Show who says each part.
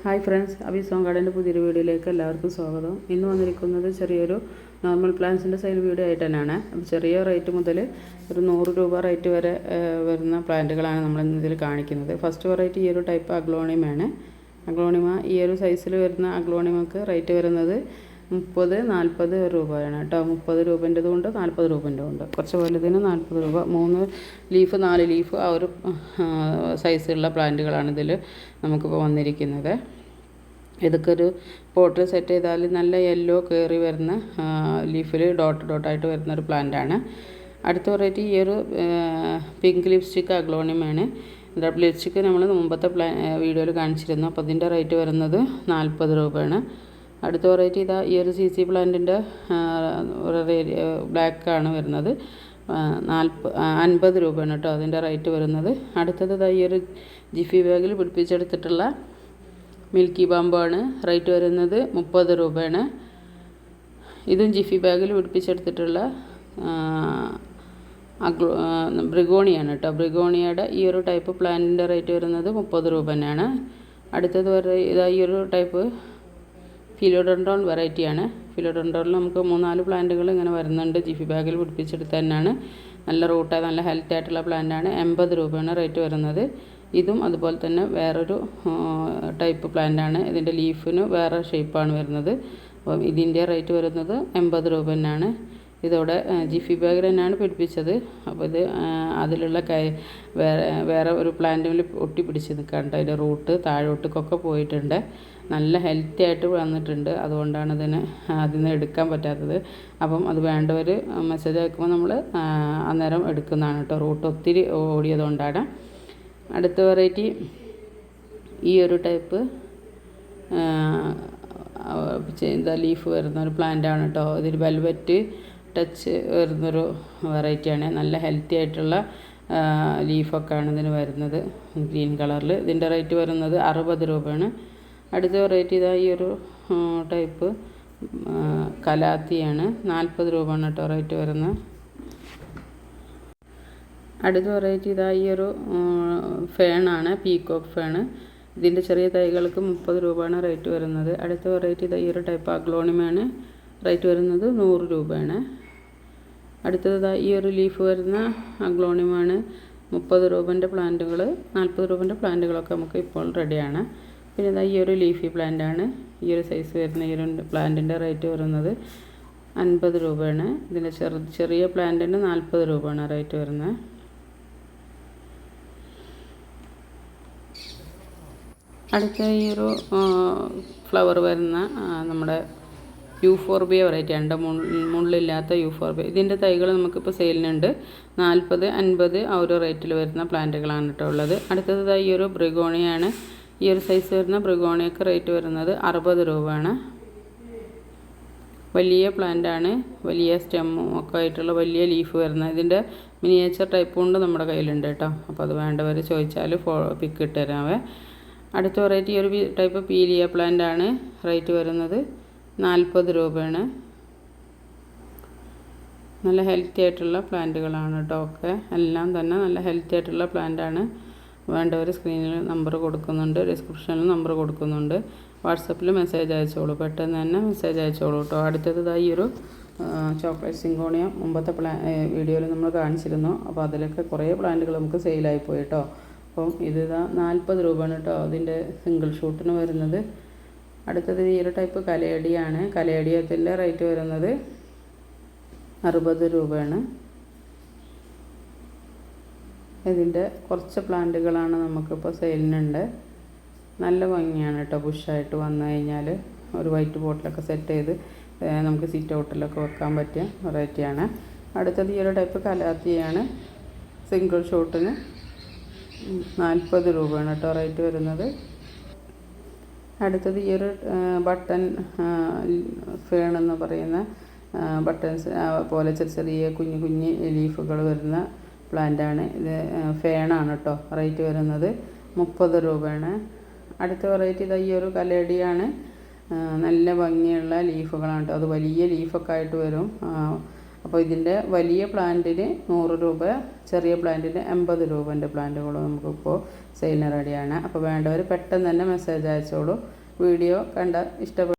Speaker 1: Hi friends, അബീസ് home ഗാർഡൻ്റെ പുതിയൊരു വീഡിയോയിലേക്ക് എല്ലാവർക്കും സ്വാഗതം. ഇന്ന് വന്നിരിക്കുന്നത് ചെറിയൊരു നോർമൽ പ്ലാന്റ്സിൻ്റെ സെയിൽ വീഡിയോ ആയിട്ട് തന്നെയാണ്. ചെറിയ റേറ്റ് മുതൽ ഒരു 100 രൂപ റേറ്റ് വരെ വരുന്ന പ്ലാന്റുകളാണ് നമ്മൾ ഇതിൽ കാണിക്കുന്നത്. ഫസ്റ്റ് വെറൈറ്റി ഈ ഒരു ടൈപ്പ് അഗ്ലോണിമയാണ്. അഗ്ലോണിമ ഈ ഒരു സൈസിൽ വരുന്ന അഗ്ലോണിമക്ക് റേറ്റ് വരുന്നത് 30-40 രൂപയാണ് കേട്ടോ. 30 രൂപേൻ്റെതും ഉണ്ട്, 40 രൂപേൻ്റെതും ഉണ്ട്. കുറച്ച് വലുതിന് 40 രൂപ. 3 ലീഫ് 4 ലീഫ് ആ ഒരു സൈസുള്ള പ്ലാന്റുകളാണ് ഇതിൽ നമുക്കിപ്പോൾ വന്നിരിക്കുന്നത്. ഇതൊക്കെ ഒരു പോട്ടിൽ സെറ്റ് ചെയ്താൽ നല്ല യെല്ലോ കയറി വരുന്ന ലീഫിൽ ഡോട്ടായിട്ട് വരുന്ന ഒരു പ്ലാന്റാണ്. അടുത്ത വെറൈറ്റി ഈ ഒരു പിങ്ക് ലിപ്സ്റ്റിക് അഗ്ലോണിമയാണ്. ലിപ്സ്റ്റിക്ക് നമ്മൾ മുമ്പത്തെ വീഡിയോയിൽ കാണിച്ചിരുന്നു. അപ്പോൾ അതിൻ്റെ റേറ്റ് വരുന്നത് 40 രൂപയാണ്. അടുത്ത വെറൈറ്റി ഇതാ ഈ ഒരു CC പ്ലാന്റിൻ്റെ ബ്ലാക്കാണ് വരുന്നത്. 50 രൂപയാണ് കേട്ടോ അതിൻ്റെ റേറ്റ് വരുന്നത്. അടുത്തത് ഇതാ ഈ ഒരു ജിഫി ബാഗിൽ പിടിപ്പിച്ചെടുത്തിട്ടുള്ള മിൽക്കി ബാമ്പാണ്. റേറ്റ് വരുന്നത് 30 രൂപയാണ്. ഇതും ജിഫി ബാഗിൽ പിടിപ്പിച്ചെടുത്തിട്ടുള്ള ബ്രിഗോണിയാണ് കേട്ടോ. ബ്രിഗോണിയയുടെ ഈ ഒരു ടൈപ്പ് പ്ലാന്റിൻ്റെ റേറ്റ് വരുന്നത് 30 രൂപ തന്നെയാണ്. അടുത്തത് ഇതാ ഈ ഒരു ടൈപ്പ് ഫിലോഡെൻഡ്രോൺ വെറൈറ്റിയാണ്. ഫിലോഡെൻഡ്രോണിൽ നമുക്ക് 3-4 പ്ലാന്റുകൾ ഇങ്ങനെ വരുന്നുണ്ട്. ജിഫി ബാഗിൽ പിടിപ്പിച്ചെടുത്ത് തന്നെയാണ്. നല്ല റൂട്ടായ നല്ല ഹെൽത്തി ആയിട്ടുള്ള പ്ലാന്റാണ്. 80 രൂപയാണ് റേറ്റ് വരുന്നത്. ഇതും അതുപോലെ തന്നെ വേറൊരു ടൈപ്പ് പ്ലാന്റാണ്. ഇതിൻ്റെ ലീഫിന് വേറെ ഷേപ്പാണ് വരുന്നത്. അപ്പം ഇതിൻ്റെ റേറ്റ് വരുന്നത് 80 രൂപ തന്നെയാണ്. ഇതോടെ ജിഫി ബാഗിൽ തന്നെയാണ് പിടിപ്പിച്ചത്. അപ്പോൾ ഇത് അതിലുള്ള വേറെ ഒരു പ്ലാന്റിൽ ഒട്ടിപ്പിടിച്ച് നിൽക്കാണ്ട് അതിൻ്റെ റൂട്ട് താഴോട്ടേക്കൊക്കെ പോയിട്ടുണ്ട്. നല്ല ഹെൽത്തി ആയിട്ട് വന്നിട്ടുണ്ട്. അതുകൊണ്ടാണ് അതിന് എടുക്കാൻ പറ്റാത്തത്. അപ്പം അത് വേണ്ടവർ മെസ്സേജ് അയക്കുമ്പോൾ നമ്മൾ അന്നേരം എടുക്കുന്നതാണ് കേട്ടോ. റൂട്ട് ഒത്തിരി ഓടിയതുകൊണ്ടാണ്. അടുത്ത വെറൈറ്റി ഈ ഒരു ടൈപ്പ് ലീഫ് വരുന്ന ഒരു പ്ലാന്റാണ് കേട്ടോ. ഇതിൽ വെൽവെറ്റ് ടച്ച് വരുന്നൊരു വെറൈറ്റിയാണ്. നല്ല ഹെൽത്തി ആയിട്ടുള്ള ലീഫൊക്കെയാണ് ഇതിന് വരുന്നത്, ഗ്രീൻ കളറിൽ. ഇതിൻ്റെ റേറ്റ് വരുന്നത് 60 രൂപയാണ്. അടുത്ത വെറൈറ്റി ഇതാ ഈ ഒരു ടൈപ്പ് കലാത്തിയാണ്. 40 രൂപയാണ് കേട്ടോ റേറ്റ് വരുന്നത്. അടുത്ത വെറൈറ്റി ഇതാ ഈ ഒരു ഫേണാണ്, പീകോക്ക് ഫേണ്. ഇതിൻ്റെ ചെറിയ തൈകൾക്ക് 30 രൂപയാണ് റേറ്റ് വരുന്നത്. അടുത്ത വെറൈറ്റി ഇതാ ഈ ഒരു ടൈപ്പ് അഗ്ലോണിമയാണ്. റേറ്റ് വരുന്നത് 100 രൂപയാണ്. അടുത്തത് ഈ ഒരു ലീഫ് വരുന്ന അഗ്ലോണിമാണ്. 30 രൂപൻ്റെ പ്ലാന്റുകൾ, 40 രൂപൻ്റെ പ്ലാന്റുകളൊക്കെ നമുക്ക് ഇപ്പോൾ റെഡിയാണ്. പിന്നെ ഇതാ ഈ ഒരു ലീഫി പ്ലാന്റാണ്. ഈ ഒരു സൈസ് വരുന്ന ഈ ഒരു പ്ലാന്റിൻ്റെ റേറ്റ് വരുന്നത് 50 രൂപയാണ്. ഇതിൻ്റെ ചെറിയ പ്ലാന്റിന് 40 രൂപയാണ് റേറ്റ് വരുന്നത്. അടുത്ത ഈ ഒരു ഫ്ലവർ വരുന്ന നമ്മുടെ യൂഫോർബിയ വെറൈറ്റിയാണ്. മുള്ളില്ലാത്ത യൂഫോർബിയ. ഇതിൻ്റെ തൈകൾ നമുക്കിപ്പോൾ സെയിലിനുണ്ട്. 40-50 ആ ഒരു റേറ്റിൽ വരുന്ന പ്ലാന്റുകളാണ് കേട്ടോ ഉള്ളത്. അടുത്തത് ഈ ഒരു ബ്രിഗോണിയാണ്. ഈ ഒരു സൈസ് വരുന്ന ബ്രിഗോണിയക്ക് റേറ്റ് വരുന്നത് 60 രൂപയാണ്. വലിയ പ്ലാന്റാണ്, വലിയ സ്റ്റെമ്മും ഒക്കെ ആയിട്ടുള്ള വലിയ ലീഫ് വരുന്നത്. ഇതിൻ്റെ മിനിയേച്ചർ ടൈപ്പ് കൊണ്ട് നമ്മുടെ കയ്യിലുണ്ട് കേട്ടോ. അപ്പോൾ അത് വേണ്ടവർ ചോദിച്ചാൽ പിക്ക് ഇട്ട് തരാവേ. അടുത്ത വെറൈറ്റി ഈ ഒരു ടൈപ്പ് പീലിയ പ്ലാന്റാണ്. റേറ്റ് വരുന്നത് 40 രൂപയാണ്. നല്ല ഹെൽത്തി ആയിട്ടുള്ള പ്ലാന്റുകളാണ് കേട്ടോ. ഒക്കെ എല്ലാം തന്നെ നല്ല ഹെൽത്തി ആയിട്ടുള്ള പ്ലാന്റാണ്. വേണ്ടവർ സ്ക്രീനിൽ നമ്പർ കൊടുക്കുന്നുണ്ട്, ഡിസ്ക്രിപ്ഷനിൽ നമ്പർ കൊടുക്കുന്നുണ്ട്. വാട്സപ്പിൽ മെസ്സേജ് അയച്ചോളൂ, പെട്ടെന്ന് തന്നെ മെസ്സേജ് അയച്ചോളൂ കേട്ടോ. അടുത്തത് ഈ ഒരു ചോക്ലേറ്റ് സിങ്കോണിയ മുമ്പത്തെ വീഡിയോയിൽ നമ്മൾ കാണിച്ചിരുന്നു. അപ്പോൾ അതിലൊക്കെ കുറേ പ്ലാന്റുകൾ നമുക്ക് സെയിലായിപ്പോയി കേട്ടോ. അപ്പം ഇത് 40 രൂപയാണ് കേട്ടോ അതിൻ്റെ സിംഗിൾ ഷൂട്ടിന് വരുന്നത്. അടുത്തത് ഈ ഒരു ടൈപ്പ് കലേഡിയാണ്. കലേഡിയത്തിൻ്റെ റേറ്റ് വരുന്നത് 60 രൂപയാണ്. ഇതിൻ്റെ കുറച്ച് പ്ലാന്റുകളാണ് നമുക്കിപ്പോൾ സെയിലിനുണ്ട്. നല്ല ഭംഗിയാണ് കേട്ടോ. ബുഷായിട്ട് വന്നു കഴിഞ്ഞാൽ ഒരു വൈറ്റ് ബോട്ടിലൊക്കെ സെറ്റ് ചെയ്ത് നമുക്ക് സീറ്റ് ഔട്ടിലൊക്കെ വെക്കാൻ പറ്റിയ വെറൈറ്റിയാണ്. അടുത്തത് ഈ ഒരു ടൈപ്പ് കലാത്തിയാണ്. സിംഗിൾ ഷോട്ടിന് 40 രൂപയാണ് കേട്ടോ റേറ്റ് വരുന്നത്. അടുത്തത് ഈ ഒരു ബട്ടൺ ഫേൺ എന്ന് പറയുന്ന ബട്ടൺസ് പോലെ ചെറിയ കുഞ്ഞു ലീഫുകൾ വരുന്ന പ്ലാന്റാണ്. ഇത് ഫേണാണ് കേട്ടോ. റേറ്റ് വരുന്നത് 30 രൂപയാണ്. അടുത്ത വെറൈറ്റി ഈ ഒരു കലേഡിയാണ്. നല്ല ഭംഗിയുള്ള ലീഫുകളാണ് കേട്ടോ. അത് വലിയ ലീഫൊക്കെ ആയിട്ട് വരും. അപ്പോൾ ഇതിൻ്റെ വലിയ പ്ലാന്റിന് 100 രൂപ, ചെറിയ പ്ലാന്റിന് 80 രൂപൻ്റെ പ്ലാന്റുകളും നമുക്കിപ്പോൾ സെയിലിന് റെഡിയാണ്. അപ്പോൾ വേണ്ടവർ പെട്ടെന്ന് തന്നെ മെസ്സേജ് അയച്ചോളൂ. വീഡിയോ കണ്ട ഇഷ്ടപ്പെട്ടു